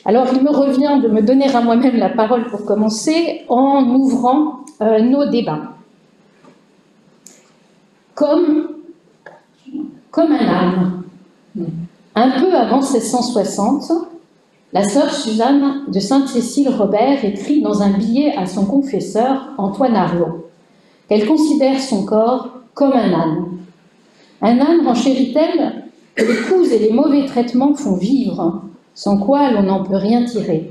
Alors, il me revient de me donner à moi-même la parole pour commencer en ouvrant nos débats. Comme un âne, un peu avant 1660, la sœur Suzanne de Sainte-Cécile-Robert écrit dans un billet à son confesseur, Antoine Arlot, qu'elle considère son corps comme un âne. Un âne, renchérit-elle, que les coups et les mauvais traitements font vivre, sans quoi l'on n'en peut rien tirer.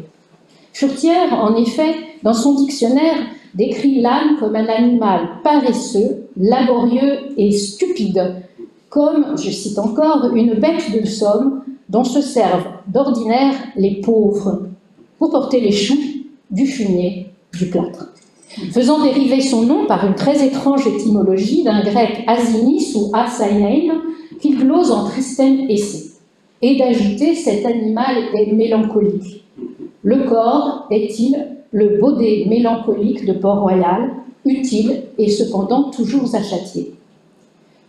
Furetière, en effet, dans son dictionnaire, décrit l'âne comme un animal paresseux, laborieux et stupide, comme, je cite encore, une bête de somme dont se servent d'ordinaire les pauvres pour porter les choux, du fumier, du plâtre. Faisant dériver son nom par une très étrange étymologie d'un grec asinis ou asainein, qu'il glose en Tristem essai, et d'ajouter cet animal est mélancolique. Le corps est-il le baudet mélancolique de Port-Royal, utile et cependant toujours à châtier.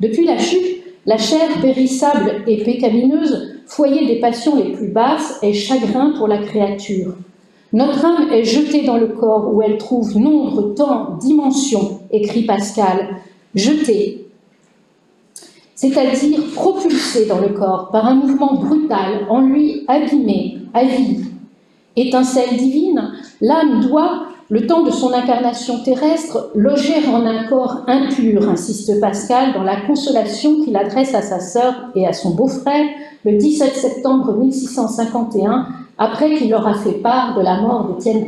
Depuis la chute, la chair périssable et pécamineuse, foyer des passions les plus basses, est chagrin pour la créature. Notre âme est jetée dans le corps où elle trouve nombre, temps, dimension, écrit Pascal, jetée, c'est-à-dire propulsée dans le corps par un mouvement brutal, en lui abîmé, avili. Étincelle divine, l'âme doit, le temps de son incarnation terrestre, loger en un corps impur, insiste Pascal dans la consolation qu'il adresse à sa sœur et à son beau-frère le 17 septembre 1651, après qu'il leur a fait part de la mort d'Étienne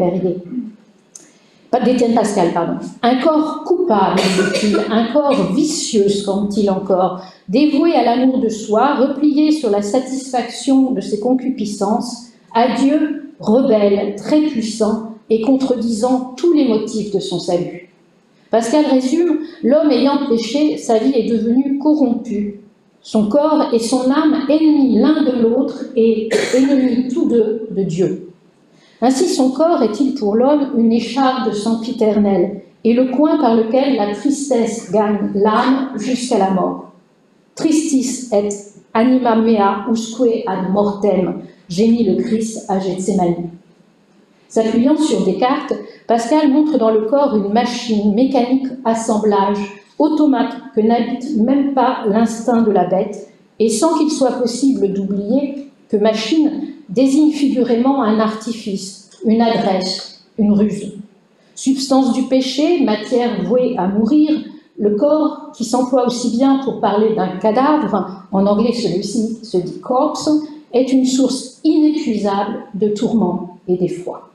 Pascal. Un corps coupable, dit-il, un corps vicieux, scande-t-il encore, dévoué à l'amour de soi, replié sur la satisfaction de ses concupiscences, à Dieu rebelle, très puissant et contredisant tous les motifs de son salut. Pascal résume, l'homme ayant péché, sa vie est devenue corrompue. Son corps et son âme ennemis l'un de l'autre et ennemis tous deux de Dieu. Ainsi son corps est-il pour l'homme une écharde sempiternelle et le coin par lequel la tristesse gagne l'âme jusqu'à la mort. Tristis et anima mea usque ad mortem, gémit le Christ à Gethsémani. S'appuyant sur Descartes, Pascal montre dans le corps une machine, mécanique assemblage, automate que n'habite même pas l'instinct de la bête, et sans qu'il soit possible d'oublier que machine désigne figurément un artifice, une adresse, une ruse. Substance du péché, matière vouée à mourir, le corps, qui s'emploie aussi bien pour parler d'un cadavre, en anglais celui-ci se dit corpse, est une source inépuisable de tourments et d'effroi.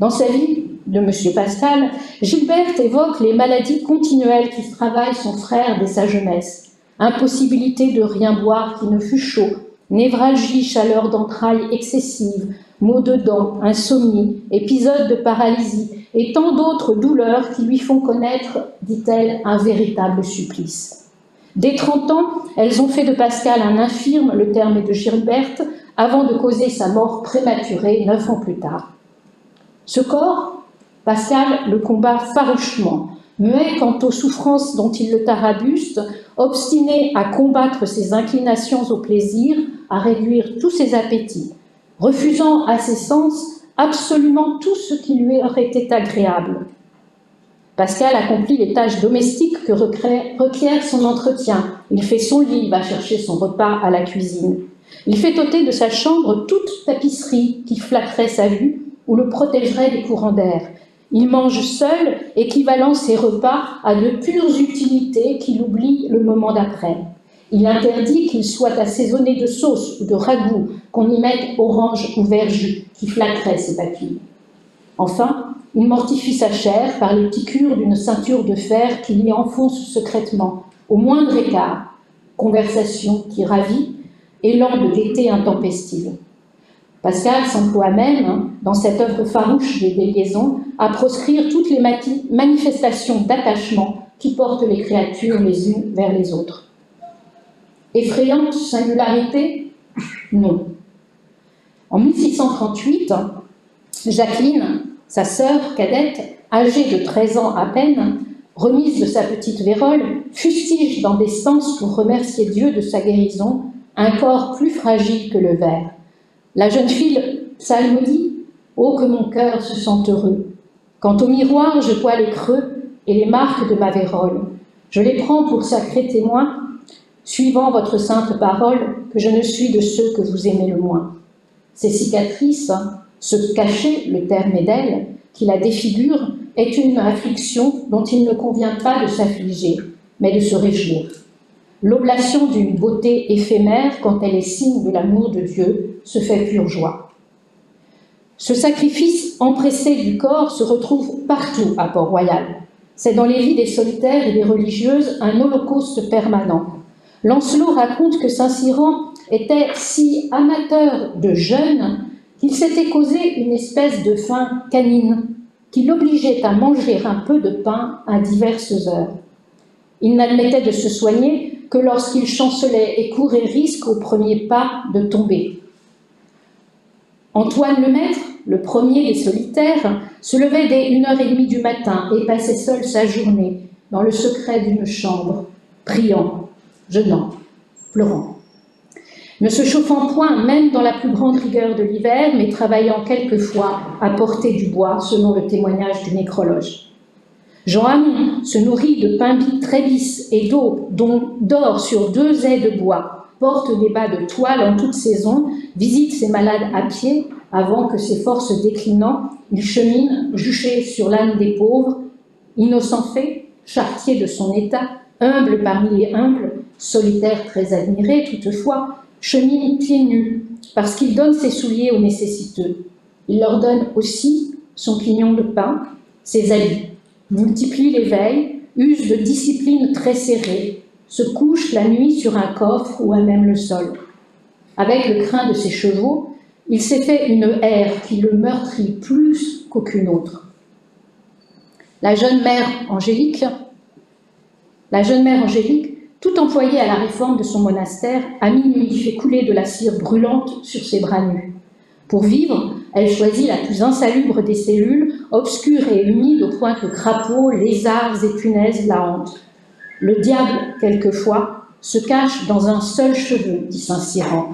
Dans sa vie de M. Pascal, Gilberte évoque les maladies continuelles qui travaillent son frère dès sa jeunesse. Impossibilité de rien boire qui ne fût chaud, névralgie, chaleur d'entrailles excessive, maux de dents, insomnie, épisodes de paralysie et tant d'autres douleurs qui lui font connaître, dit-elle, un véritable supplice. Dès 30 ans, elles ont fait de Pascal un infirme, le terme est de Gilberte, avant de causer sa mort prématurée 9 ans plus tard. Ce corps, Pascal le combat farouchement, muet quant aux souffrances dont il le tarabuste, obstiné à combattre ses inclinations au plaisir, à réduire tous ses appétits, refusant à ses sens absolument tout ce qui lui aurait été agréable. Pascal accomplit les tâches domestiques que requiert son entretien. Il fait son lit, va chercher son repas à la cuisine. Il fait ôter de sa chambre toute tapisserie qui flatterait sa vue ou le protégerait des courants d'air. Il mange seul, équivalent ses repas à de pures utilités qu'il oublie le moment d'après. Il interdit qu'il soit assaisonné de sauce ou de ragoût, qu'on y mette orange ou verjus, qui flatterait ses papilles. Enfin, il mortifie sa chair par les piqûres d'une ceinture de fer qui l'y enfonce secrètement, au moindre écart, conversation qui ravit, élan de gaieté intempestive. Pascal s'emploie même, dans cette œuvre farouche des déliaisons, à proscrire toutes les manifestations d'attachement qui portent les créatures les unes vers les autres. Effrayante singularité? Non. En 1638, Jacqueline, sa sœur cadette, âgée de 13 ans à peine, remise de sa petite vérole, fustige dans des stances pour remercier Dieu de sa guérison un corps plus fragile que le verre. La jeune fille psalmodie, oh que mon cœur se sent heureux. Quant au miroir, je vois les creux et les marques de ma vérole. Je les prends pour sacrés témoins, suivant votre sainte parole, que je ne suis de ceux que vous aimez le moins. Ces cicatrices, ce cachet, le terme est d'elle, qui la défigure, est une affliction dont il ne convient pas de s'affliger, mais de se réjouir. L'oblation d'une beauté éphémère, quand elle est signe de l'amour de Dieu, se fait pure joie. Ce sacrifice empressé du corps se retrouve partout à Port-Royal. C'est dans les vies des solitaires et des religieuses un holocauste permanent. Lancelot raconte que Saint-Cyran était si amateur de jeûne qu'il s'était causé une espèce de faim canine qui l'obligeait à manger un peu de pain à diverses heures. Il n'admettait de se soigner que lorsqu'il chancelait et courait risque au premier pas de tomber. Antoine Lemaître, le premier des solitaires, se levait dès 1h30 du matin et passait seul sa journée dans le secret d'une chambre, priant, jeûnant, pleurant. Ne se chauffant point même dans la plus grande rigueur de l'hiver, mais travaillant quelquefois à porter du bois, selon le témoignage du nécrologe. Jean Hamon se nourrit de pain très bis et d'eau dont dort sur 2 ais de bois, porte des bas de toile en toute saison, visite ses malades à pied, avant que ses forces déclinant, il chemine, juché sur l'âne des pauvres, innocent fait, charretier de son état, humble parmi les humbles, solitaire très admiré toutefois, chemine pieds nus, parce qu'il donne ses souliers aux nécessiteux. Il leur donne aussi son quignon de pain, ses habits, multiplie les veilles, use de discipline très serrée, se couche la nuit sur un coffre ou à même le sol. Avec le crin de ses chevaux, il s'est fait une haire qui le meurtrit plus qu'aucune autre. La jeune mère Angélique, tout employée à la réforme de son monastère, à minuit fait couler de la cire brûlante sur ses bras nus. Pour vivre, elle choisit la plus insalubre des cellules, obscure et humide au point que crapauds, lézards et punaises la hantent. Le diable, quelquefois, se cache dans un seul cheveu, dit Saint-Cyran.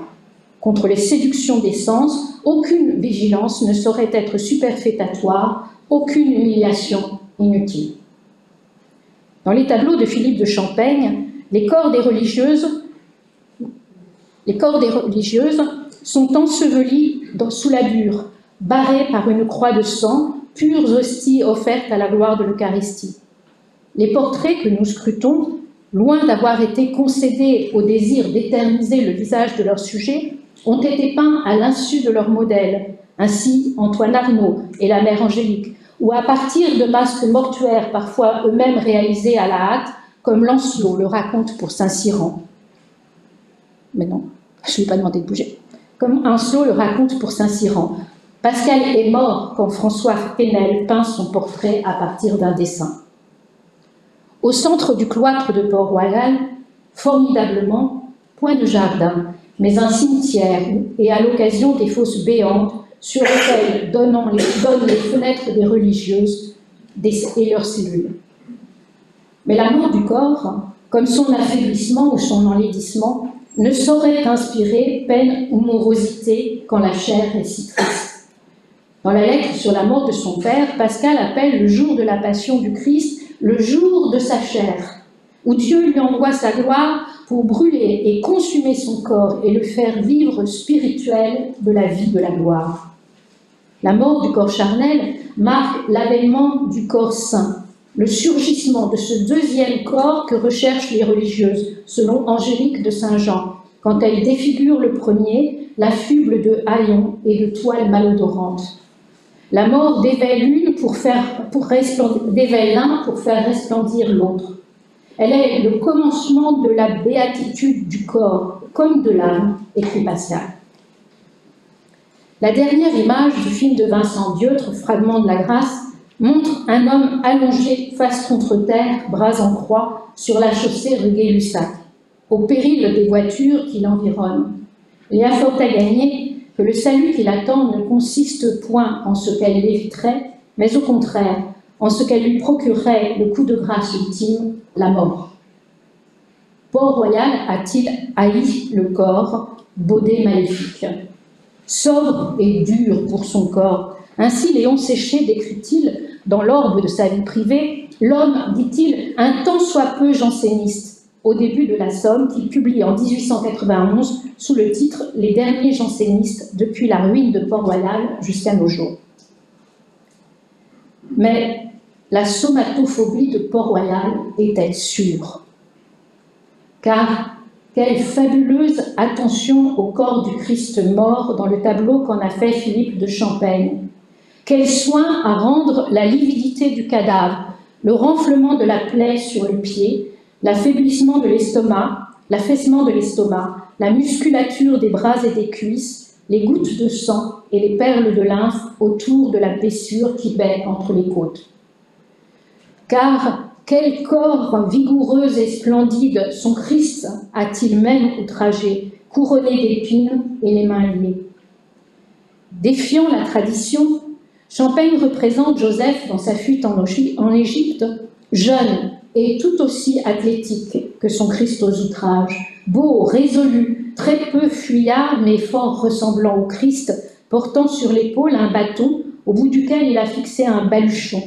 Contre les séductions des sens, aucune vigilance ne saurait être superfétatoire, aucune humiliation inutile. Dans les tableaux de Philippe de Champaigne, les corps des religieuses sont ensevelis sous la bure, barrés par une croix de sang, pures hosties offertes à la gloire de l'Eucharistie. Les portraits que nous scrutons, loin d'avoir été concédés au désir d'éterniser le visage de leur sujet, ont été peints à l'insu de leur modèle, ainsi Antoine Arnauld et la mère Angélique, ou à partir de masques mortuaires parfois eux-mêmes réalisés à la hâte, comme Lancelot le raconte pour Saint-Cyran. Mais non, je ne lui ai pas demandé de bouger. Comme Lancelot le raconte pour Saint-Cyran. Pascal est mort quand François Penel peint son portrait à partir d'un dessin. Au centre du cloître de Port-Royal, formidablement, point de jardin, mais un cimetière et à l'occasion des fosses béantes sur lesquelles donnent les fenêtres des religieuses et leurs cellules. Mais la mort du corps, comme son affaiblissement ou son enlaidissement, ne saurait inspirer peine ou morosité quand la chair est si triste. Dans la lettre sur la mort de son père, Pascal appelle le jour de la passion du Christ le jour de sa chair, où Dieu lui envoie sa gloire pour brûler et consumer son corps et le faire vivre spirituel de la vie de la gloire. La mort du corps charnel marque l'avènement du corps saint, le surgissement de ce deuxième corps que recherchent les religieuses, selon Angélique de Saint-Jean, quand elle défigure le premier, l'affuble de haillons et de toiles malodorantes. La mort dévèle l'un pour faire resplendir l'autre. Elle est le commencement de la béatitude du corps, comme de l'âme, écrit Pascal. La dernière image du film de Vincent Dieutre, Fragment de la grâce, montre un homme allongé face contre terre, bras en croix, sur la chaussée rue Gay-Lussac, au péril des voitures qui l'environnent. Il y a fort à gagner que le salut qui l'attend ne consiste point en ce qu'elle l'éviterait, mais au contraire, en ce qu'elle lui procurerait le coup de grâce ultime, la mort. Port-Royal a-t-il haï le corps, baudet maléfique? Sobre et dur pour son corps. Ainsi, Léon Séché décrit-il, dans l'orbe de sa vie privée, l'homme, dit-il, un tant soit peu janséniste, au début de la Somme, qu'il publie en 1891 sous le titre « Les derniers jansénistes depuis la ruine de Port-Royal jusqu'à nos jours ». Mais la somatophobie de Port-Royal est-elle sûre? Car quelle fabuleuse attention au corps du Christ mort dans le tableau qu'en a fait Philippe de Champaigne. Quel soin à rendre la lividité du cadavre, le renflement de la plaie sur le pied, l'affaiblissement de l'estomac, l'affaissement de l'estomac, la musculature des bras et des cuisses, les gouttes de sang et les perles de lymphe autour de la blessure qui baie entre les côtes. Car quel corps vigoureux et splendide son Christ a-t-il même outragé, couronné d'épines et les mains liées. Défiant la tradition, Champaigne représente Joseph dans sa fuite en Égypte, jeune et tout aussi athlétique que son Christ aux outrages, beau, résolu, très peu fuyard mais fort ressemblant au Christ, portant sur l'épaule un bâton au bout duquel il a fixé un baluchon.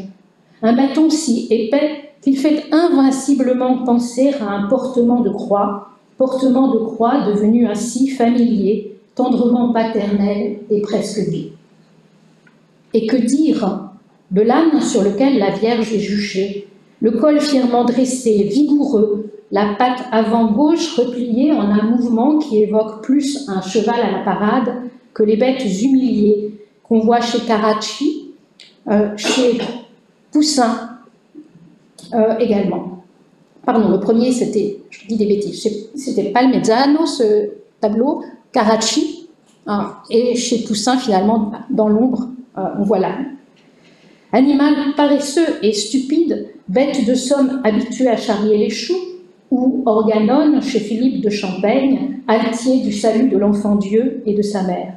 Un bâton si épais qu'il fait invinciblement penser à un portement de croix devenu ainsi familier, tendrement paternel et presque gai. Et que dire de l'âne sur lequel la Vierge est juchée, le col fièrement dressé, vigoureux, la patte avant gauche repliée en un mouvement qui évoque plus un cheval à la parade que les bêtes humiliées qu'on voit chez Carracci, chez Poussin également. Pardon, le premier c'était, je dis des bêtises, c'était Palmezzano ce tableau, Carracci, et chez Poussin finalement dans l'ombre, on voit l'âne. Animal paresseux et stupide, bête de somme habituée à charrier les choux, ou Organon chez Philippe de Champaigne, altier du salut de l'enfant Dieu et de sa mère.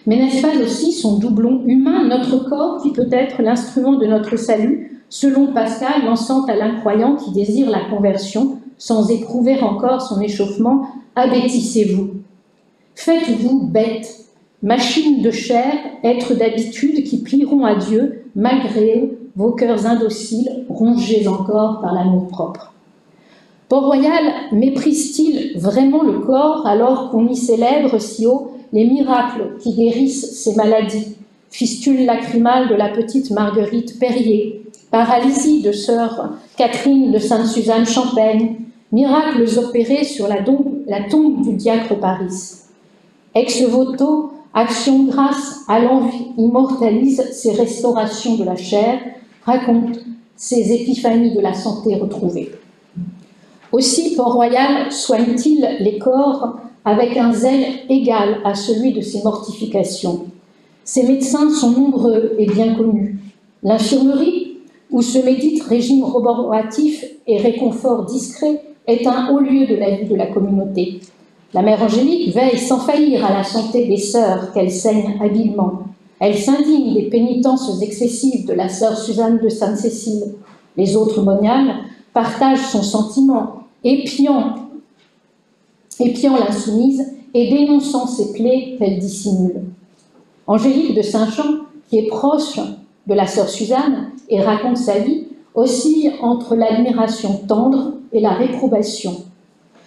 Mais n'est-ce pas aussi son doublon humain, notre corps, qui peut être l'instrument de notre salut, selon Pascal, lançant à l'incroyant qui désire la conversion, sans éprouver encore son échauffement, abêtissez-vous. Faites-vous bête, machines de chair, êtres d'habitude qui plieront à Dieu, malgré eux, vos cœurs indociles, rongés encore par l'amour-propre. Port-Royal méprise-t-il vraiment le corps alors qu'on y célèbre si haut les miracles qui guérissent ces maladies, fistule lacrymale de la petite Marguerite Perrier, paralysie de sœur Catherine de Sainte-Suzanne Champaigne, miracles opérés sur la tombe du diacre Paris. Ex voto, action grâce à l'envie immortalise ces restaurations de la chair, raconte ces épiphanies de la santé retrouvée. Aussi, Port-Royal soigne-t-il les corps avec un zèle égal à celui de ses mortifications. Ses médecins sont nombreux et bien connus. L'infirmerie, où se médite régime roboratif et réconfort discret, est un haut lieu de la vie de la communauté. La mère Angélique veille sans faillir à la santé des sœurs qu'elle saigne habilement. Elle s'indigne des pénitences excessives de la sœur Suzanne de Sainte-Cécile. Les autres moniales partagent son sentiment, épiant l'insoumise et dénonçant ses plaies qu'elle dissimule. Angélique de Saint-Jean, qui est proche de la sœur Suzanne et raconte sa vie, oscille entre l'admiration tendre et la réprobation.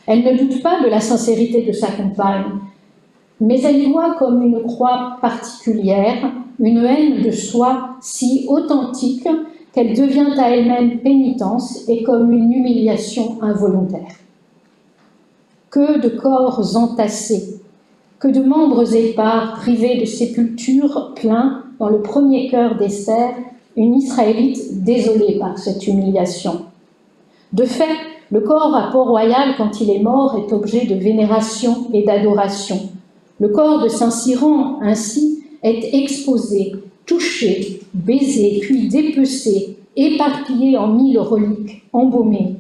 Elle ne doute pas de la sincérité de sa compagne, mais elle y voit comme une croix particulière, une haine de soi si authentique qu'elle devient à elle-même pénitence et comme une humiliation involontaire. Que de corps entassés, que de membres épars privés de sépulture pleins dans le premier cœur des serres, une Israélite désolée par cette humiliation. De fait, le corps à Port-Royal, quand il est mort, est objet de vénération et d'adoration. Le corps de Saint-Cyran, ainsi, est exposé, touché, baisé, puis dépecé, éparpillé en 1000 reliques, embaumé.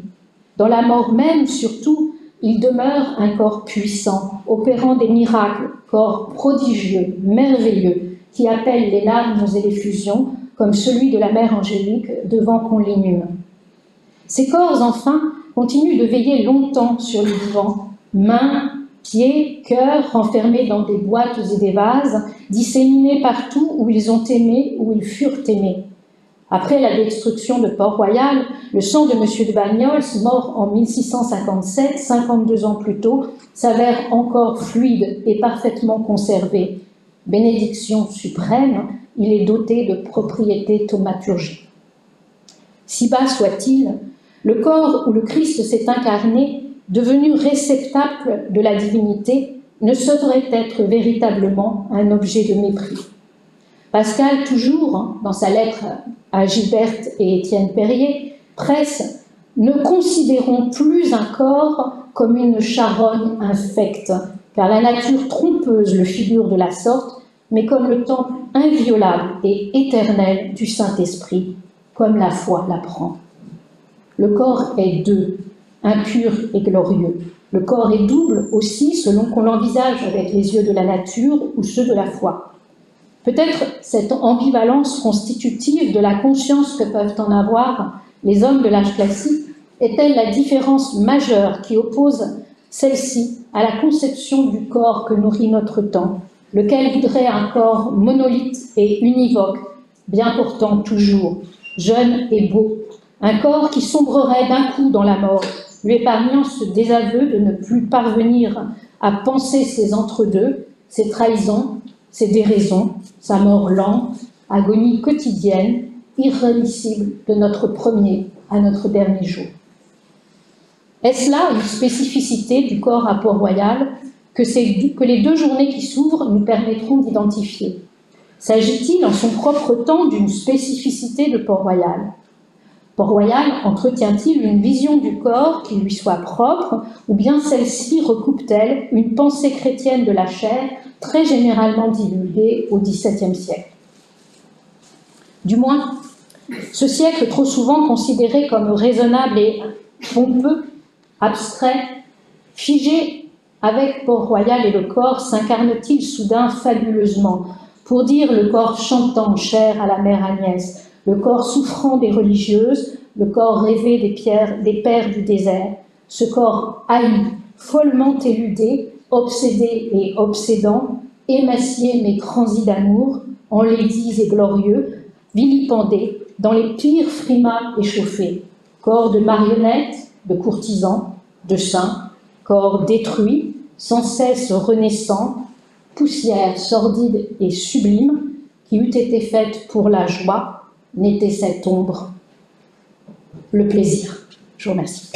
Dans la mort même, surtout, il demeure un corps puissant, opérant des miracles, corps prodigieux, merveilleux, qui appelle les larmes et les fusions, comme celui de la mère Angélique devant qu'on l'inhume. Ces corps, enfin, continuent de veiller longtemps sur le vivant, mains, pieds, cœurs, renfermés dans des boîtes et des vases, disséminés partout où ils ont aimé, où ils furent aimés. Après la destruction de Port-Royal, le sang de M. de Bagnols, mort en 1657, 52 ans plus tôt, s'avère encore fluide et parfaitement conservé. Bénédiction suprême, il est doté de propriétés thaumaturgiques. Si bas soit-il, le corps où le Christ s'est incarné, devenu réceptacle de la divinité, ne saurait être véritablement un objet de mépris. Pascal, toujours, dans sa lettre à Gilberte et Étienne Perrier, presse « Ne considérons plus un corps comme une charogne infecte, car la nature trompeuse le figure de la sorte, mais comme le temple inviolable et éternel du Saint-Esprit, comme la foi l'apprend. Le corps est deux, impur et glorieux. Le corps est double aussi selon qu'on l'envisage avec les yeux de la nature ou ceux de la foi. Peut-être cette ambivalence constitutive de la conscience que peuvent en avoir les hommes de l'âge classique est-elle la différence majeure qui oppose celle-ci à la conception du corps que nourrit notre temps, lequel voudrait un corps monolithe et univoque, bien portant toujours, jeune et beau, un corps qui sombrerait d'un coup dans la mort, lui épargnant ce désaveu de ne plus parvenir à penser ses entre-deux, ses trahisons, ses déraisons, sa mort lente, agonie quotidienne, irrémissible de notre premier à notre dernier jour. Est-ce là une spécificité du corps à Port-Royal que les 2 journées qui s'ouvrent nous permettront d'identifier? S'agit-il en son propre temps d'une spécificité de Port-Royal? Port-Royal entretient-il une vision du corps qui lui soit propre, ou bien celle-ci recoupe-t-elle une pensée chrétienne de la chair très généralement divulguée au XVIIe siècle? Du moins, ce siècle trop souvent considéré comme raisonnable et pompeux, abstrait, figé avec Port-Royal et le corps, s'incarne-t-il soudain fabuleusement, pour dire le corps chantant cher à la mère Agnès, le corps souffrant des religieuses, le corps rêvé des pères du désert, ce corps haï, follement éludé, obsédé et obsédant, émacié mais transi d'amour, enlaidis et glorieux, vilipendé dans les pires frimas échauffés, corps de marionnettes, de courtisans, de saints, corps détruit, sans cesse renaissant, poussière sordide et sublime, qui eût été faite pour la joie, n'était cette ombre le plaisir. Je vous remercie.